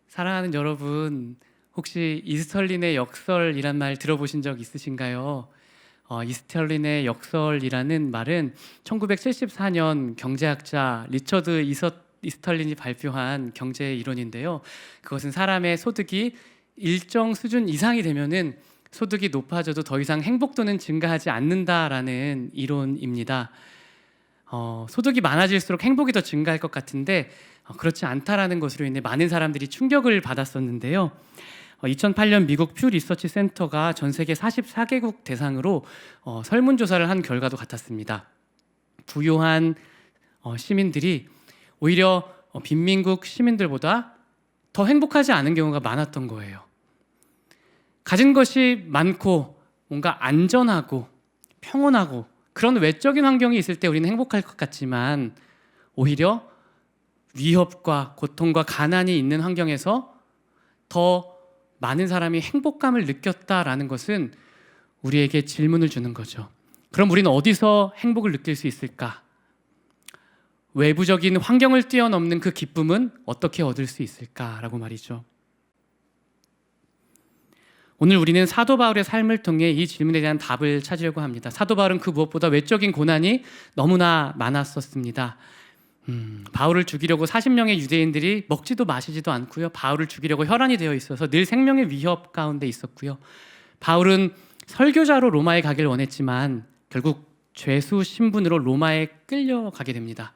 사랑하는 여러분, 혹시 이스털린의 역설이란 말 들어보신 적 있으신가요? 이스털린의 역설이라는 말은 1974년 경제학자 리처드 이스털린이 발표한 경제 이론인데요. 그것은 사람의 소득이 일정 수준 이상이 되면은 소득이 높아져도 더 이상 행복도는 증가하지 않는다라는 이론입니다. 소득이 많아질수록 행복이 더 증가할 것 같은데 그렇지 않다라는 것으로 인해 많은 사람들이 충격을 받았었는데요. 2008년 미국 퓨 리서치 센터가 전 세계 44개국 대상으로 설문조사를 한 결과도 같았습니다. 부유한 시민들이 오히려 빈민국 시민들보다 더 행복하지 않은 경우가 많았던 거예요. 가진 것이 많고 뭔가 안전하고 평온하고 그런 외적인 환경이 있을 때 우리는 행복할 것 같지만 오히려 위협과 고통과 가난이 있는 환경에서 더 많은 사람이 행복감을 느꼈다라는 것은 우리에게 질문을 주는 거죠. 그럼 우리는 어디서 행복을 느낄 수 있을까? 외부적인 환경을 뛰어넘는 그 기쁨은 어떻게 얻을 수 있을까라고 말이죠. 오늘 우리는 사도 바울의 삶을 통해 이 질문에 대한 답을 찾으려고 합니다. 사도 바울은 그 무엇보다 외적인 고난이 너무나 많았었습니다. 바울을 죽이려고 40명의 유대인들이 먹지도 마시지도 않고요. 바울을 죽이려고 혈안이 되어 있어서 늘 생명의 위협 가운데 있었고요. 바울은 설교자로 로마에 가길 원했지만 결국 죄수 신분으로 로마에 끌려가게 됩니다.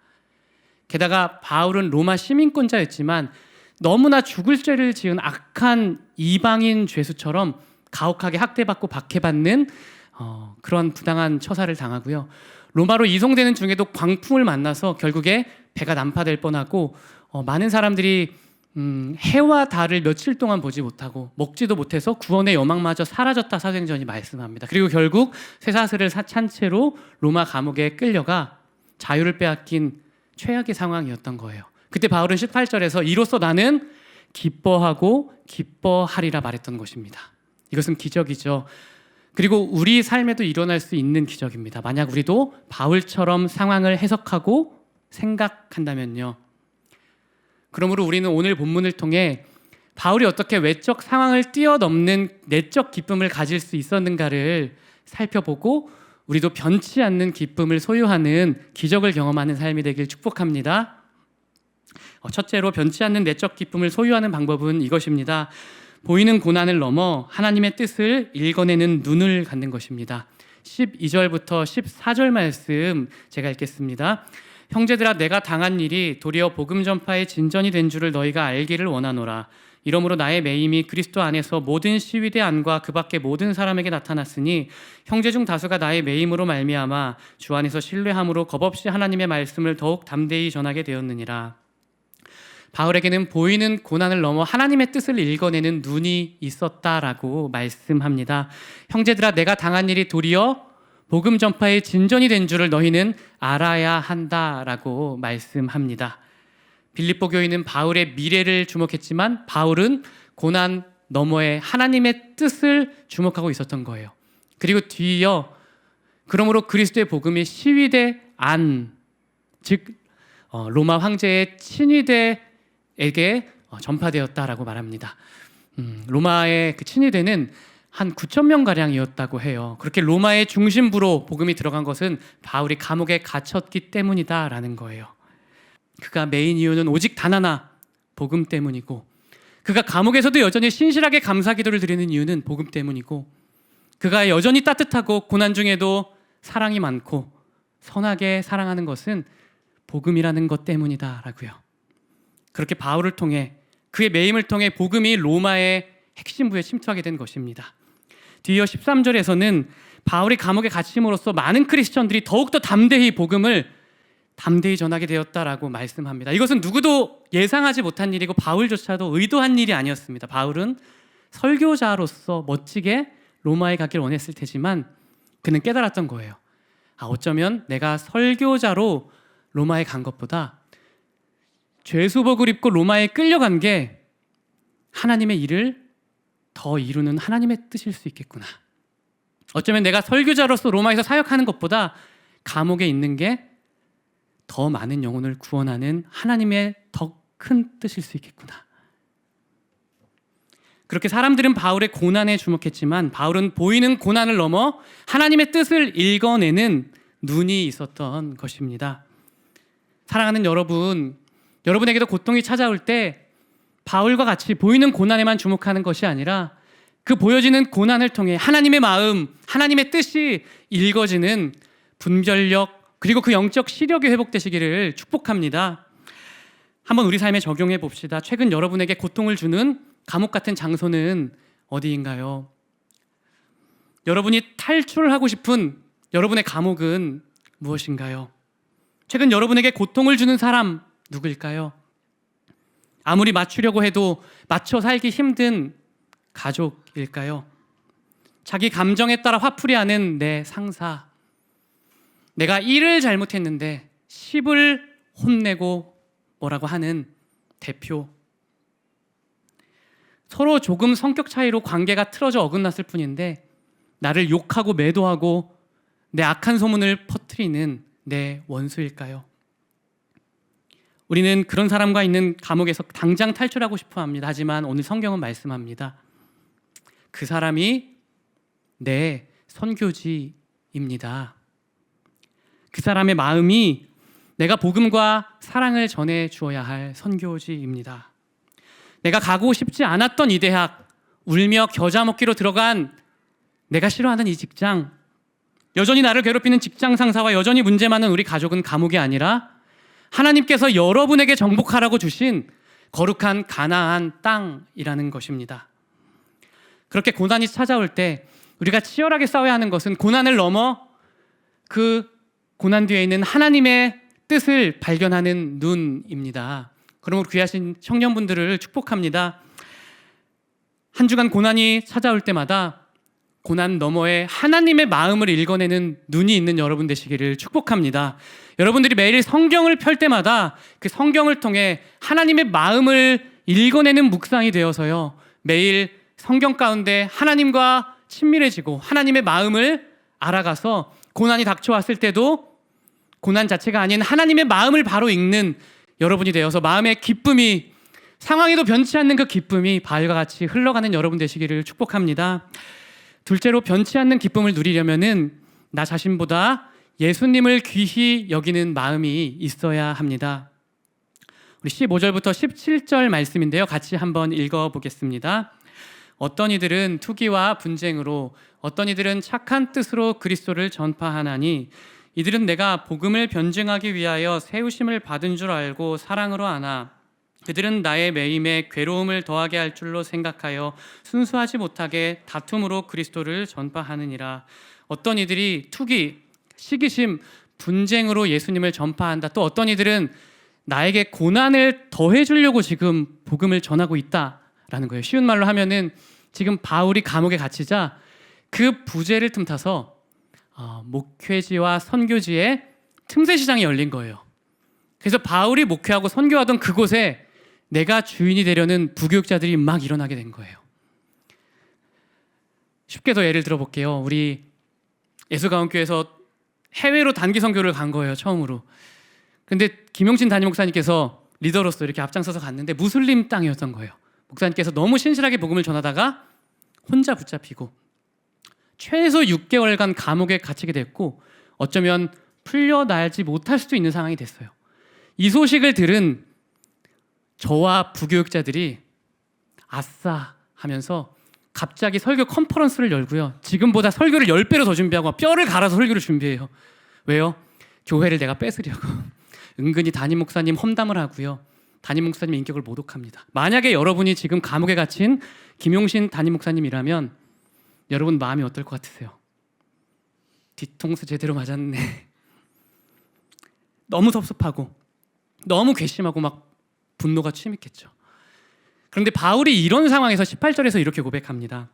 게다가 바울은 로마 시민권자였지만 너무나 죽을 죄를 지은 악한 이방인 죄수처럼 가혹하게 학대받고 박해받는 그런 부당한 처사를 당하고요. 로마로 이송되는 중에도 광풍을 만나서 결국에 배가 난파될 뻔하고 많은 사람들이 해와 달을 며칠 동안 보지 못하고 먹지도 못해서 구원의 여망마저 사라졌다 사도행전이 말씀합니다. 그리고 결국 쇠사슬을 찬 채로 로마 감옥에 끌려가 자유를 빼앗긴 최악의 상황이었던 거예요. 그때 바울은 18절에서 이로써 나는 기뻐하고 기뻐하리라 말했던 것입니다. 이것은 기적이죠. 그리고 우리 삶에도 일어날 수 있는 기적입니다. 만약 우리도 바울처럼 상황을 해석하고 생각한다면요. 그러므로 우리는 오늘 본문을 통해 바울이 어떻게 외적 상황을 뛰어넘는 내적 기쁨을 가질 수 있었는가를 살펴보고 우리도 변치 않는 기쁨을 소유하는 기적을 경험하는 삶이 되길 축복합니다. 첫째로 변치 않는 내적 기쁨을 소유하는 방법은 이것입니다. 보이는 고난을 넘어 하나님의 뜻을 읽어내는 눈을 갖는 것입니다. 12절부터 14절 말씀 제가 읽겠습니다. 형제들아, 내가 당한 일이 도리어 복음 전파의 진전이 된 줄을 너희가 알기를 원하노라. 이러므로 나의 매임이 그리스도 안에서 모든 시위대 안과 그 밖의 모든 사람에게 나타났으니 형제 중 다수가 나의 매임으로 말미암아 주 안에서 신뢰함으로 겁없이 하나님의 말씀을 더욱 담대히 전하게 되었느니라. 바울에게는 보이는 고난을 넘어 하나님의 뜻을 읽어내는 눈이 있었다라고 말씀합니다. 형제들아, 내가 당한 일이 도리어 복음 전파의 진전이 된 줄을 너희는 알아야 한다라고 말씀합니다. 빌립보 교인은 바울의 미래를 주목했지만 바울은 고난 너머에 하나님의 뜻을 주목하고 있었던 거예요. 그리고 뒤이어 그러므로 그리스도의 복음이 시위대 안, 즉 로마 황제의 친위대에게 전파되었다라고 말합니다. 로마의 그 친위대는 한 9,000명 가량이었다고 해요. 그렇게 로마의 중심부로 복음이 들어간 것은 바울이 감옥에 갇혔기 때문이다라는 거예요. 그가 메인 이유는 오직 단 하나, 복음 때문이고, 그가 감옥에서도 여전히 신실하게 감사기도를 드리는 이유는 복음 때문이고, 그가 여전히 따뜻하고 고난 중에도 사랑이 많고 선하게 사랑하는 것은 복음이라는 것 때문이다라고요. 그렇게 바울을 통해, 그의 매임을 통해 복음이 로마의 핵심부에 침투하게 된 것입니다. 뒤이어 13절에서는 바울이 감옥에 갇힘으로써 많은 크리스천들이 더욱더 담대히 복음을 담대히 전하게 되었다라고 말씀합니다. 이것은 누구도 예상하지 못한 일이고 바울조차도 의도한 일이 아니었습니다. 바울은 설교자로서 멋지게 로마에 가길 원했을 테지만 그는 깨달았던 거예요. 어쩌면 내가 설교자로 로마에 간 것보다 죄수복을 입고 로마에 끌려간 게 하나님의 일을 더 이루는 하나님의 뜻일 수 있겠구나. 어쩌면 내가 설교자로서 로마에서 사역하는 것보다 감옥에 있는 게 더 많은 영혼을 구원하는 하나님의 더 큰 뜻일 수 있겠구나. 그렇게 사람들은 바울의 고난에 주목했지만 바울은 보이는 고난을 넘어 하나님의 뜻을 읽어내는 눈이 있었던 것입니다. 사랑하는 여러분, 여러분에게도 고통이 찾아올 때 바울과 같이 보이는 고난에만 주목하는 것이 아니라 그 보여지는 고난을 통해 하나님의 마음, 하나님의 뜻이 읽어지는 분별력, 그리고 그 영적 시력이 회복되시기를 축복합니다. 한번 우리 삶에 적용해 봅시다. 최근 여러분에게 고통을 주는 감옥 같은 장소는 어디인가요? 여러분이 탈출하고 싶은 여러분의 감옥은 무엇인가요? 최근 여러분에게 고통을 주는 사람 누구일까요? 아무리 맞추려고 해도 맞춰 살기 힘든 가족일까요? 자기 감정에 따라 화풀이하는 내 상사, 내가 1을 잘못했는데 10을 혼내고 뭐라고 하는 대표, 서로 조금 성격 차이로 관계가 틀어져 어긋났을 뿐인데 나를 욕하고 매도하고 내 악한 소문을 퍼뜨리는 내 원수일까요? 우리는 그런 사람과 있는 감옥에서 당장 탈출하고 싶어 합니다. 하지만 오늘 성경은 말씀합니다. 그 사람이 내 선교지입니다. 그 사람의 마음이 내가 복음과 사랑을 전해 주어야 할 선교지입니다. 내가 가고 싶지 않았던 이 대학, 울며 겨자 먹기로 들어간 내가 싫어하는 이 직장, 여전히 나를 괴롭히는 직장 상사와 여전히 문제 많은 우리 가족은 감옥이 아니라 하나님께서 여러분에게 정복하라고 주신 거룩한 가나안 땅이라는 것입니다. 그렇게 고난이 찾아올 때 우리가 치열하게 싸워야 하는 것은 고난을 넘어 그 고난 뒤에 있는 하나님의 뜻을 발견하는 눈입니다. 그러므로 귀하신 청년분들을 축복합니다. 한 주간 고난이 찾아올 때마다 고난 너머에 하나님의 마음을 읽어내는 눈이 있는 여러분 되시기를 축복합니다. 여러분들이 매일 성경을 펼 때마다 그 성경을 통해 하나님의 마음을 읽어내는 묵상이 되어서요, 매일 성경 가운데 하나님과 친밀해지고 하나님의 마음을 알아가서 고난이 닥쳐왔을 때도 고난 자체가 아닌 하나님의 마음을 바로 읽는 여러분이 되어서 마음의 기쁨이, 상황에도 변치 않는 그 기쁨이 바울과 같이 흘러가는 여러분 되시기를 축복합니다. 둘째로, 변치 않는 기쁨을 누리려면은 나 자신보다 예수님을 귀히 여기는 마음이 있어야 합니다. 우리 15절부터 17절 말씀인데요, 같이 한번 읽어보겠습니다. 어떤 이들은 투기와 분쟁으로, 어떤 이들은 착한 뜻으로 그리스도를 전파하나니 이들은 내가 복음을 변증하기 위하여 세우심을 받은 줄 알고 사랑으로 하나 그들은 나의 매임에 괴로움을 더하게 할 줄로 생각하여 순수하지 못하게 다툼으로 그리스도를 전파하느니라. 어떤 이들이 투기, 시기심, 분쟁으로 예수님을 전파한다. 또 어떤 이들은 나에게 고난을 더해 주려고 지금 복음을 전하고 있다라는 거예요. 쉬운 말로 하면은 지금 바울이 감옥에 갇히자 그 부재를 틈타서 목회지와 선교지에 틈새 시장이 열린 거예요. 그래서 바울이 목회하고 선교하던 그곳에 내가 주인이 되려는 부교육자들이 막 일어나게 된 거예요. 쉽게 더 예를 들어볼게요. 우리 예수가온교회에서 해외로 단기 선교를 간 거예요, 처음으로. 근데 김용신 담임 목사님께서 리더로서 이렇게 앞장서서 갔는데 무슬림 땅이었던 거예요. 목사님께서 너무 신실하게 복음을 전하다가 혼자 붙잡히고 최소 6개월간 감옥에 갇히게 됐고 어쩌면 풀려나지 못할 수도 있는 상황이 됐어요. 이 소식을 들은 저와 부교육자들이 아싸 하면서 갑자기 설교 컨퍼런스를 열고요, 지금보다 설교를 10배로 더 준비하고 뼈를 갈아서 설교를 준비해요. 왜요? 교회를 내가 뺏으려고. 은근히 담임 목사님 험담을 하고요, 담임 목사님 인격을 모독합니다. 만약에 여러분이 지금 감옥에 갇힌 김용신 담임 목사님이라면 여러분 마음이 어떨 것 같으세요? 뒤통수 제대로 맞았네. 너무 섭섭하고 너무 괘씸하고 막 분노가 치밀겠죠. 그런데 바울이 이런 상황에서 18절에서 이렇게 고백합니다.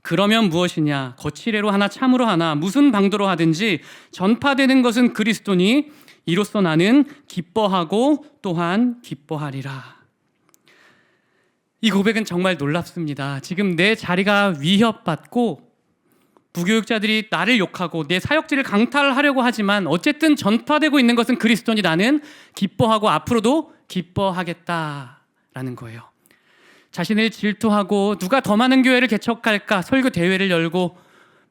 그러면 무엇이냐? 거칠애로 하나 참으로 하나 무슨 방도로 하든지 전파되는 것은 그리스도니 이로써 나는 기뻐하고 또한 기뻐하리라. 이 고백은 정말 놀랍습니다. 지금 내 자리가 위협받고 부교육자들이 나를 욕하고 내 사역지를 강탈하려고 하지만 어쨌든 전파되고 있는 것은 그리스도니 나는 기뻐하고 앞으로도 기뻐하겠다라는 거예요. 자신을 질투하고 누가 더 많은 교회를 개척할까 설교 대회를 열고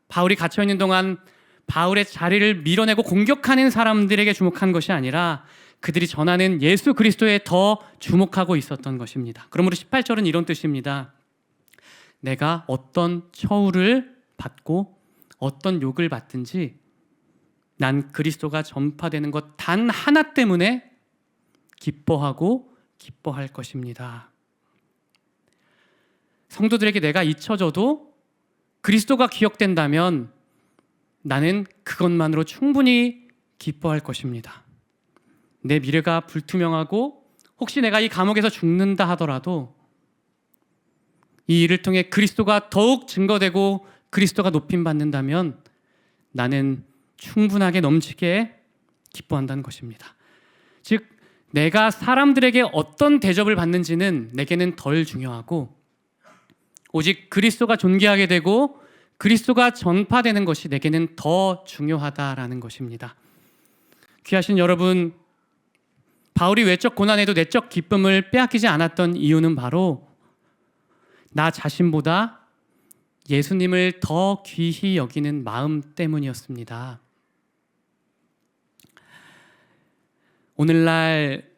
바울이 갇혀있는 동안 바울의 자리를 밀어내고 공격하는 사람들에게 주목한 것이 아니라 그들이 전하는 예수 그리스도에 더 주목하고 있었던 것입니다. 그러므로 18절은 이런 뜻입니다. 내가 어떤 처우를 받고 어떤 욕을 받든지 난 그리스도가 전파되는 것 단 하나 때문에 기뻐하고 기뻐할 것입니다. 성도들에게 내가 잊혀져도 그리스도가 기억된다면 나는 그것만으로 충분히 기뻐할 것입니다. 내 미래가 불투명하고 혹시 내가 이 감옥에서 죽는다 하더라도 이 일을 통해 그리스도가 더욱 증거되고 그리스도가 높임받는다면 나는 충분하게 넘치게 기뻐한다는 것입니다. 즉 내가 사람들에게 어떤 대접을 받는지는 내게는 덜 중요하고 오직 그리스도가 존귀하게 되고 그리스도가 전파되는 것이 내게는 더 중요하다라는 것입니다. 귀하신 여러분, 바울이 외적 고난에도 내적 기쁨을 빼앗기지 않았던 이유는 바로 나 자신보다 예수님을 더 귀히 여기는 마음 때문이었습니다. 오늘날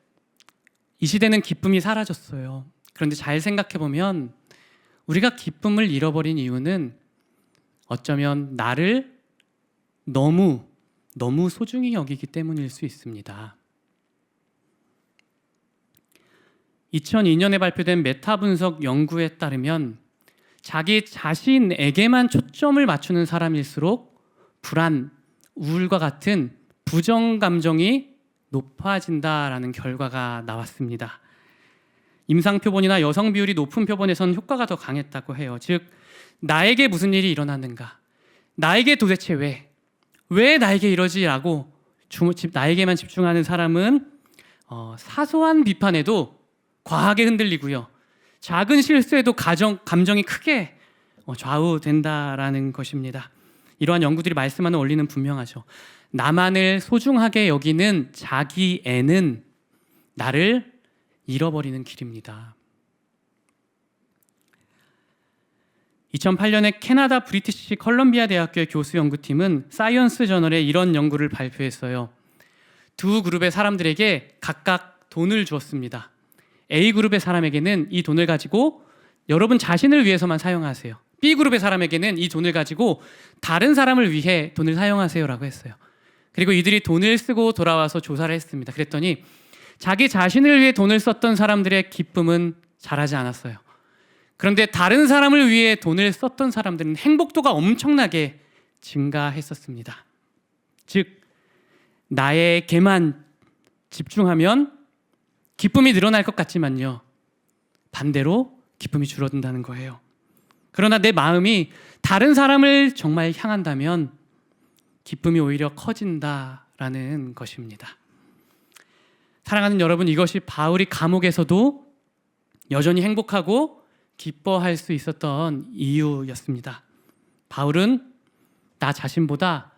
이 시대는 기쁨이 사라졌어요. 그런데 잘 생각해 보면 우리가 기쁨을 잃어버린 이유는 어쩌면 나를 너무 소중히 여기기 때문일 수 있습니다. 2002년에 발표된 메타 분석 연구에 따르면 자기 자신에게만 초점을 맞추는 사람일수록 불안, 우울과 같은 부정 감정이 높아진다라는 결과가 나왔습니다. 임상 표본이나 여성 비율이 높은 표본에선 효과가 더 강했다고 해요. 즉 나에게 무슨 일이 일어났는가? 나에게 도대체 왜 나에게 이러지라고 나에게만 집중하는 사람은 사소한 비판에도 과하게 흔들리고요. 작은 실수에도 감정이 크게 좌우된다라는 것입니다. 이러한 연구들이 말씀하는 원리는 분명하죠. 나만을 소중하게 여기는 자기애는 나를 잃어버리는 길입니다. 2008년에 캐나다 브리티시 컬럼비아 대학교의 교수 연구팀은 사이언스 저널에 이런 연구를 발표했어요. 두 그룹의 사람들에게 각각 돈을 주었습니다. A그룹의 사람에게는 이 돈을 가지고 여러분 자신을 위해서만 사용하세요. B그룹의 사람에게는 이 돈을 가지고 다른 사람을 위해 돈을 사용하세요라고 했어요. 그리고 이들이 돈을 쓰고 돌아와서 조사를 했습니다. 그랬더니 자기 자신을 위해 돈을 썼던 사람들의 기쁨은 자라지 않았어요. 그런데 다른 사람을 위해 돈을 썼던 사람들은 행복도가 엄청나게 증가했었습니다. 즉 나에게만 집중하면 기쁨이 늘어날 것 같지만요, 반대로 기쁨이 줄어든다는 거예요. 그러나 내 마음이 다른 사람을 정말 향한다면 기쁨이 오히려 커진다라는 것입니다. 사랑하는 여러분, 이것이 바울이 감옥에서도 여전히 행복하고 기뻐할 수 있었던 이유였습니다. 바울은 나 자신보다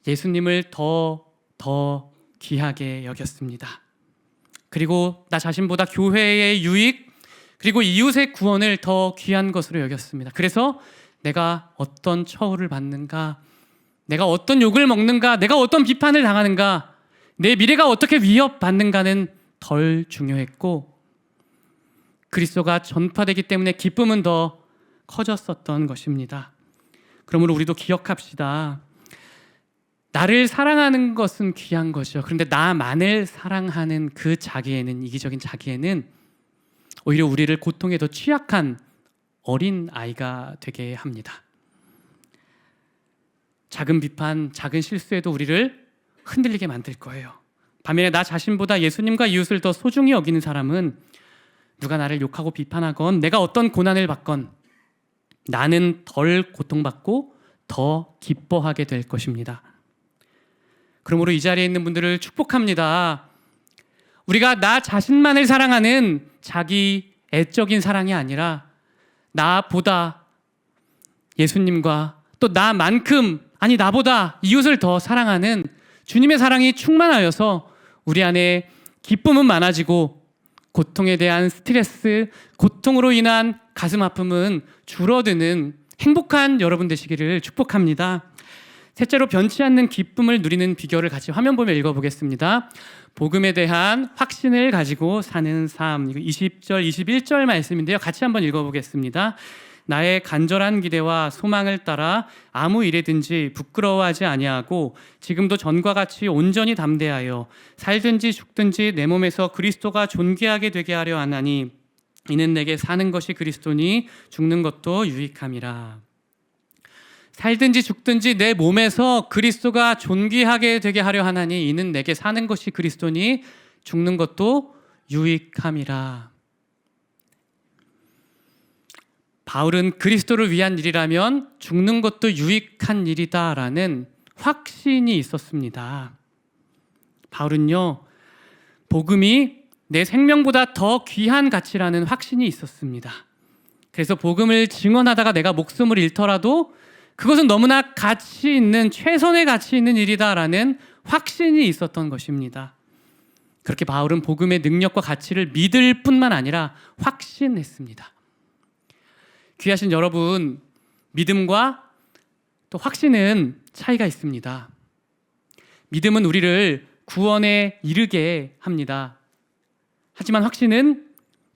예수님을 더 귀하게 여겼습니다. 그리고 나 자신보다 교회의 유익, 그리고 이웃의 구원을 더 귀한 것으로 여겼습니다. 그래서 내가 어떤 처우를 받는가, 내가 어떤 욕을 먹는가, 내가 어떤 비판을 당하는가, 내 미래가 어떻게 위협받는가는 덜 중요했고 그리스도가 전파되기 때문에 기쁨은 더 커졌었던 것입니다. 그러므로 우리도 기억합시다. 나를 사랑하는 것은 귀한 거죠. 그런데 나만을 사랑하는 그 자기애는, 이기적인 자기애는 오히려 우리를 고통에 더 취약한 어린 아이가 되게 합니다. 작은 비판, 작은 실수에도 우리를 흔들리게 만들 거예요. 반면에 나 자신보다 예수님과 이웃을 더 소중히 여기는 사람은 누가 나를 욕하고 비판하건 내가 어떤 고난을 받건 나는 덜 고통받고 더 기뻐하게 될 것입니다. 그러므로 이 자리에 있는 분들을 축복합니다. 우리가 나 자신만을 사랑하는 자기 애적인 사랑이 아니라 나보다 예수님과 또 나만큼, 아니 나보다 이웃을 더 사랑하는 주님의 사랑이 충만하여서 우리 안에 기쁨은 많아지고 고통에 대한 스트레스, 고통으로 인한 가슴 아픔은 줄어드는 행복한 여러분 되시기를 축복합니다. 셋째로 변치 않는 기쁨을 누리는 비결을 같이 화면 보며 읽어보겠습니다. 복음에 대한 확신을 가지고 사는 삶, 이거 20절, 21절 말씀인데요. 같이 한번 읽어보겠습니다. 나의 간절한 기대와 소망을 따라 아무 일에든지 부끄러워하지 아니하고 지금도 전과 같이 온전히 담대하여 살든지 죽든지 내 몸에서 그리스도가 존귀하게 되게 하려 하나니 이는 내게 사는 것이 그리스도니 죽는 것도 유익함이라. 살든지 죽든지 내 몸에서 그리스도가 존귀하게 되게 하려 하나니 이는 내게 사는 것이 그리스도니 죽는 것도 유익함이라. 바울은 그리스도를 위한 일이라면 죽는 것도 유익한 일이다라는 확신이 있었습니다. 바울은요, 복음이 내 생명보다 더 귀한 가치라는 확신이 있었습니다. 그래서 복음을 증언하다가 내가 목숨을 잃더라도 그것은 너무나 가치 있는, 최선의 가치 있는 일이다라는 확신이 있었던 것입니다. 그렇게 바울은 복음의 능력과 가치를 믿을 뿐만 아니라 확신했습니다. 귀하신 여러분, 믿음과 또 확신은 차이가 있습니다. 믿음은 우리를 구원에 이르게 합니다. 하지만 확신은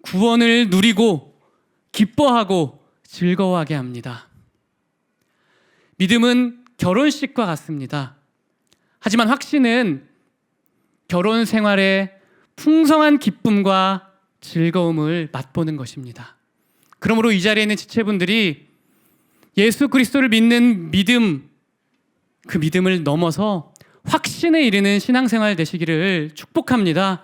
구원을 누리고 기뻐하고 즐거워하게 합니다. 믿음은 결혼식과 같습니다. 하지만 확신은 결혼 생활의 풍성한 기쁨과 즐거움을 맛보는 것입니다. 그러므로 이 자리에 있는 지체분들이 예수 그리스도를 믿는 믿음, 그 믿음을 넘어서 확신에 이르는 신앙생활 되시기를 축복합니다.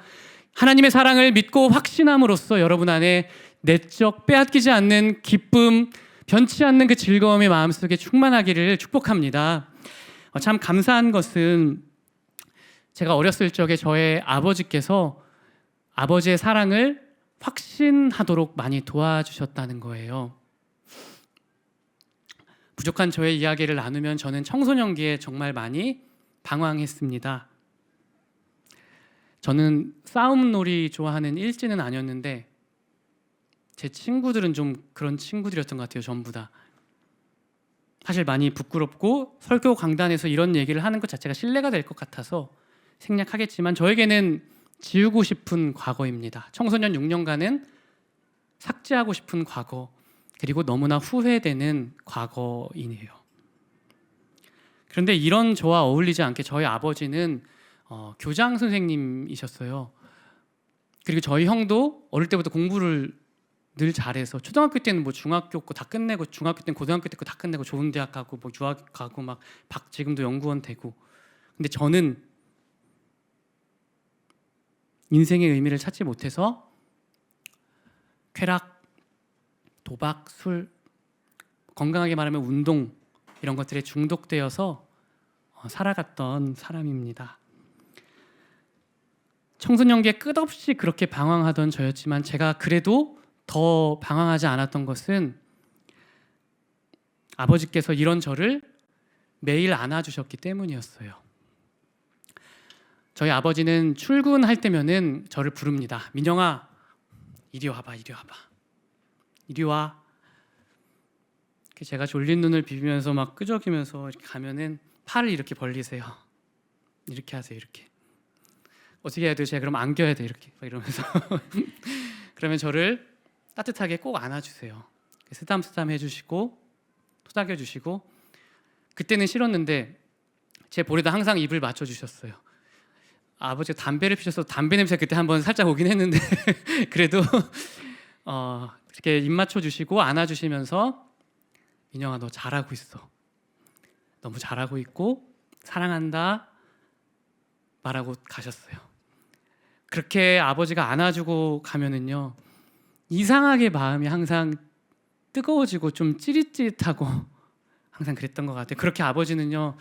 하나님의 사랑을 믿고 확신함으로써 여러분 안에 내적 빼앗기지 않는 기쁨, 변치 않는 그 즐거움이 마음속에 충만하기를 축복합니다. 참 감사한 것은 제가 어렸을 적에 저의 아버지께서 아버지의 사랑을 확신하도록 많이 도와주셨다는 거예요. 부족한 저의 이야기를 나누면 저는 청소년기에 정말 많이 방황했습니다. 저는 싸움놀이 좋아하는 일진은 아니었는데 제 친구들은 좀 그런 친구들이었던 것 같아요. 전부 다. 사실 많이 부끄럽고 설교 강단에서 이런 얘기를 하는 것 자체가 신뢰가 될 것 같아서 생략하겠지만 저에게는 지우고 싶은 과거입니다. 청소년 6년간은 삭제하고 싶은 과거, 그리고 너무나 후회되는 과거이네요. 그런데 이런 저와 어울리지 않게 저희 아버지는 교장 선생님이셨어요. 그리고 저희 형도 어릴 때부터 공부를 늘 잘해서 초등학교 때는 뭐 중학교 거 다 끝내고 중학교 때는 고등학교 때 거 다 끝내고 좋은 대학 가고 뭐 유학 가고 막 지금도 연구원 되고. 근데 저는 인생의 의미를 찾지 못해서 쾌락, 도박, 술, 건강하게 말하면 운동 이런 것들에 중독되어서 살아갔던 사람입니다. 청소년기에 끝없이 그렇게 방황하던 저였지만 제가 그래도 더 방황하지 않았던 것은 아버지께서 이런 저를 매일 안아주셨기 때문이었어요. 저희 아버지는 출근할 때면은 저를 부릅니다. 민영아, 이리 와봐, 이리 와봐, 이리 와. 제가 졸린 눈을 비비면서 막 끄적이면서 이렇게 가면은 팔을 이렇게 벌리세요. 이렇게 하세요, 이렇게. 어떻게 해야 돼? 제가 그럼 안겨야 돼, 이렇게 막 이러면서. 그러면 저를 따뜻하게 꼭 안아주세요. 쓰담쓰담 해주시고 토닥여주시고. 그때는 싫었는데 제 볼에다 항상 입을 맞춰주셨어요. 아버지가 담배를 피셔서 담배 냄새가 그때 한번 살짝 오긴 했는데 그래도 이렇게 입 맞춰주시고 안아주시면서 민영아, 너 잘하고 있어. 너무 잘하고 있고 사랑한다 말하고 가셨어요. 그렇게 아버지가 안아주고 가면은요, 이상하게 마음이 항상 뜨거워지고 좀 찌릿찌릿하고 항상 그랬던 것 같아요. 그렇게 아버지는요,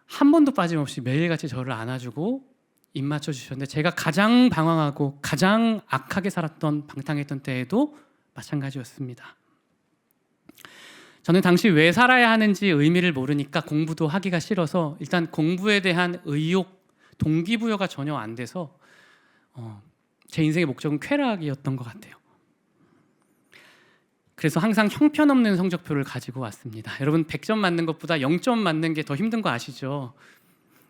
한 번도 빠짐없이 매일같이 저를 안아주고 입 맞춰주셨는데 제가 가장 방황하고 가장 악하게 살았던 방탕했던 때에도 마찬가지였습니다. 저는 당시 왜 살아야 하는지 의미를 모르니까 공부도 하기가 싫어서 일단 공부에 대한 의욕, 동기부여가 전혀 안 돼서 제 인생의 목적은 쾌락이었던 것 같아요. 그래서 항상 형편없는 성적표를 가지고 왔습니다. 여러분 100점 맞는 것보다 0점 맞는 게 더 힘든 거 아시죠?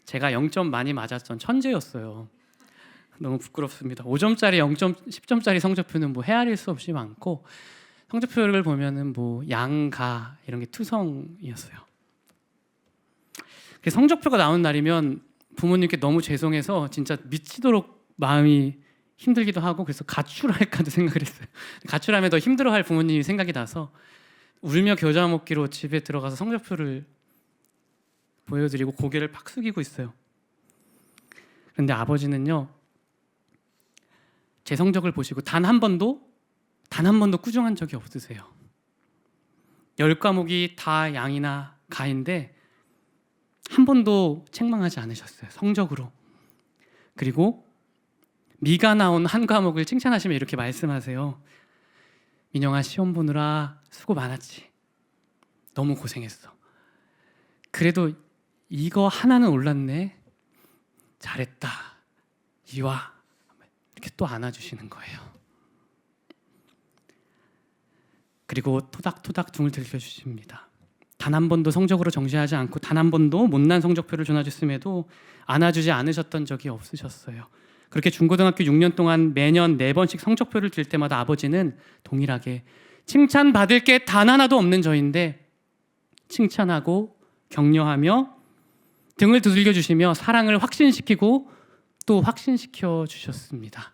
제가 0점 많이 맞았던 천재였어요. 너무 부끄럽습니다. 5점짜리, 0점, 10점짜리 성적표는 뭐 헤아릴 수 없이 많고 성적표를 보면은 뭐 양가 이런 게 투성이었어요. 성적표가 나온 날이면 부모님께 너무 죄송해서 진짜 미치도록 마음이 힘들기도 하고 그래서 가출할까도 생각을 했어요. 가출하면 더 힘들어할 부모님이 생각이 나서 울며 겨자 먹기로 집에 들어가서 성적표를 보여드리고 고개를 팍 숙이고 있어요. 그런데 아버지는요, 제 성적을 보시고 단 한 번도 꾸중한 적이 없으세요. 10과목이 다 양이나 가인데 한 번도 책망하지 않으셨어요. 성적으로. 그리고 미가 나온 한 과목을 칭찬하시며 이렇게 말씀하세요. 민영아, 시험 보느라 수고 많았지. 너무 고생했어. 그래도 이거 하나는 올랐네. 잘했다. 이와 이렇게 또 안아주시는 거예요. 그리고 토닥토닥 등을 들켜주십니다. 단 한 번도 성적으로 정죄하지 않고 단 한 번도 못난 성적표를 전해줬음에도 안아주지 않으셨던 적이 없으셨어요. 그렇게 중고등학교 6년 동안 매년 4번씩 성적표를 들 때마다 아버지는 동일하게 칭찬받을 게 단 하나도 없는 저인데 칭찬하고 격려하며 등을 두들겨 주시며 사랑을 확신시키고 또 확신시켜 주셨습니다.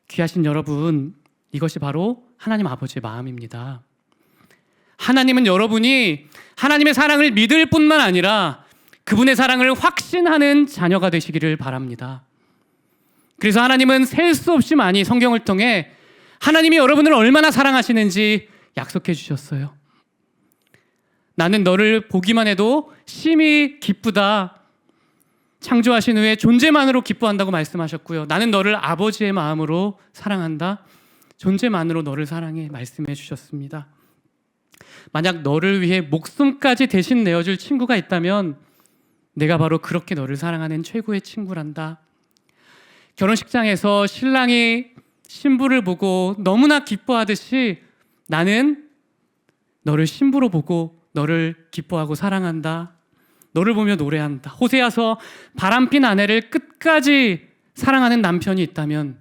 귀하신 여러분, 이것이 바로 하나님 아버지의 마음입니다. 하나님은 여러분이 하나님의 사랑을 믿을 뿐만 아니라 그분의 사랑을 확신하는 자녀가 되시기를 바랍니다. 그래서 하나님은 셀 수 없이 많이 성경을 통해 하나님이 여러분을 얼마나 사랑하시는지 약속해 주셨어요. 나는 너를 보기만 해도 심히 기쁘다. 창조하신 후에 존재만으로 기뻐한다고 말씀하셨고요. 나는 너를 아버지의 마음으로 사랑한다. 존재만으로 너를 사랑해 말씀해 주셨습니다. 만약 너를 위해 목숨까지 대신 내어줄 친구가 있다면 내가 바로 그렇게 너를 사랑하는 최고의 친구란다. 결혼식장에서 신랑이 신부를 보고 너무나 기뻐하듯이 나는 너를 신부로 보고 너를 기뻐하고 사랑한다. 너를 보며 노래한다. 호세아서 바람핀 아내를 끝까지 사랑하는 남편이 있다면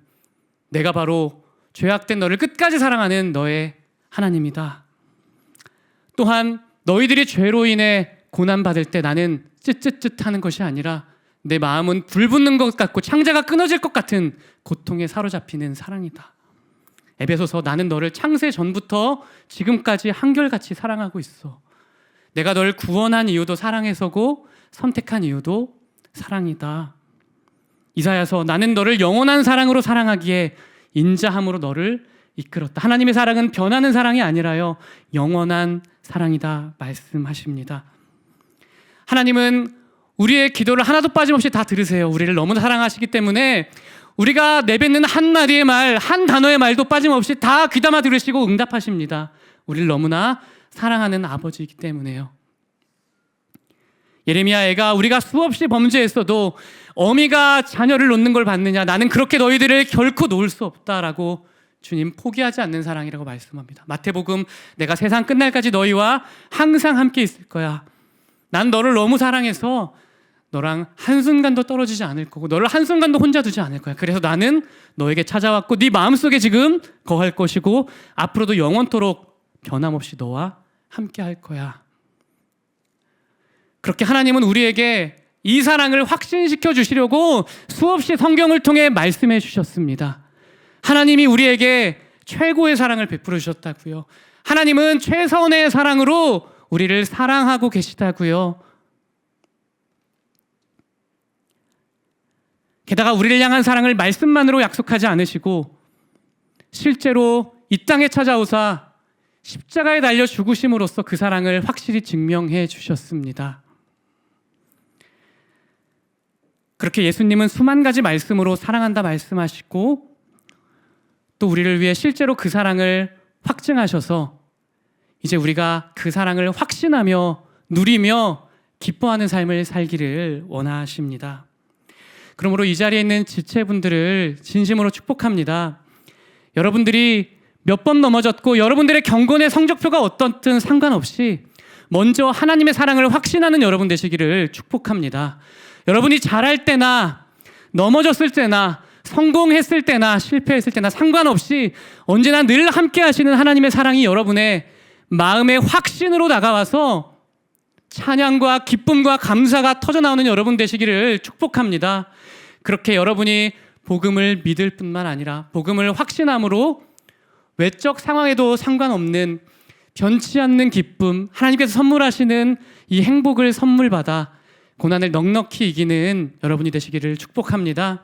내가 바로 죄악된 너를 끝까지 사랑하는 너의 하나님이다. 또한 너희들이 죄로 인해 고난받을 때 나는 쯧쯧쯧하는 것이 아니라 내 마음은 불붙는 것 같고 창자가 끊어질 것 같은 고통에 사로잡히는 사랑이다. 에베소서 나는 너를 창세 전부터 지금까지 한결같이 사랑하고 있어. 내가 널 구원한 이유도 사랑해서고 선택한 이유도 사랑이다. 이사야서 나는 너를 영원한 사랑으로 사랑하기에 인자함으로 너를 이끌었다. 하나님의 사랑은 변하는 사랑이 아니라요 영원한 사랑이다 말씀하십니다. 하나님은 우리의 기도를 하나도 빠짐없이 다 들으세요. 우리를 너무나 사랑하시기 때문에 우리가 내뱉는 한마디의 말, 한 단어의 말도 빠짐없이 다 귀담아 들으시고 응답하십니다. 우리를 너무나 사랑하는 아버지이기 때문에요. 예레미야애가 우리가 수없이 범죄했어도 어미가 자녀를 놓는 걸 봤느냐, 나는 그렇게 너희들을 결코 놓을 수 없다라고 주님 포기하지 않는 사랑이라고 말씀합니다. 마태복음 내가 세상 끝날까지 너희와 항상 함께 있을 거야. 난 너를 너무 사랑해서 너랑 한순간도 떨어지지 않을 거고 너를 한순간도 혼자 두지 않을 거야. 그래서 나는 너에게 찾아왔고 네 마음속에 지금 거할 것이고 앞으로도 영원토록 변함없이 너와 함께 할 거야. 그렇게 하나님은 우리에게 이 사랑을 확신시켜 주시려고 수없이 성경을 통해 말씀해 주셨습니다. 하나님이 우리에게 최고의 사랑을 베풀어 주셨다고요. 하나님은 최선의 사랑으로 우리를 사랑하고 계시다고요. 게다가 우리를 향한 사랑을 말씀만으로 약속하지 않으시고 실제로 이 땅에 찾아오사 십자가에 달려 죽으심으로써 그 사랑을 확실히 증명해 주셨습니다. 그렇게 예수님은 수만 가지 말씀으로 사랑한다 말씀하시고 또 우리를 위해 실제로 그 사랑을 확증하셔서 이제 우리가 그 사랑을 확신하며 누리며 기뻐하는 삶을 살기를 원하십니다. 그러므로 이 자리에 있는 지체분들을 진심으로 축복합니다. 여러분들이 몇 번 넘어졌고 여러분들의 경건의 성적표가 어떻든 상관없이 먼저 하나님의 사랑을 확신하는 여러분 되시기를 축복합니다. 여러분이 잘할 때나 넘어졌을 때나 성공했을 때나 실패했을 때나 상관없이 언제나 늘 함께 하시는 하나님의 사랑이 여러분의 마음의 확신으로 다가와서 찬양과 기쁨과 감사가 터져나오는 여러분 되시기를 축복합니다. 그렇게 여러분이 복음을 믿을 뿐만 아니라 복음을 확신함으로 외적 상황에도 상관없는 변치 않는 기쁨, 하나님께서 선물하시는 이 행복을 선물받아 고난을 넉넉히 이기는 여러분이 되시기를 축복합니다.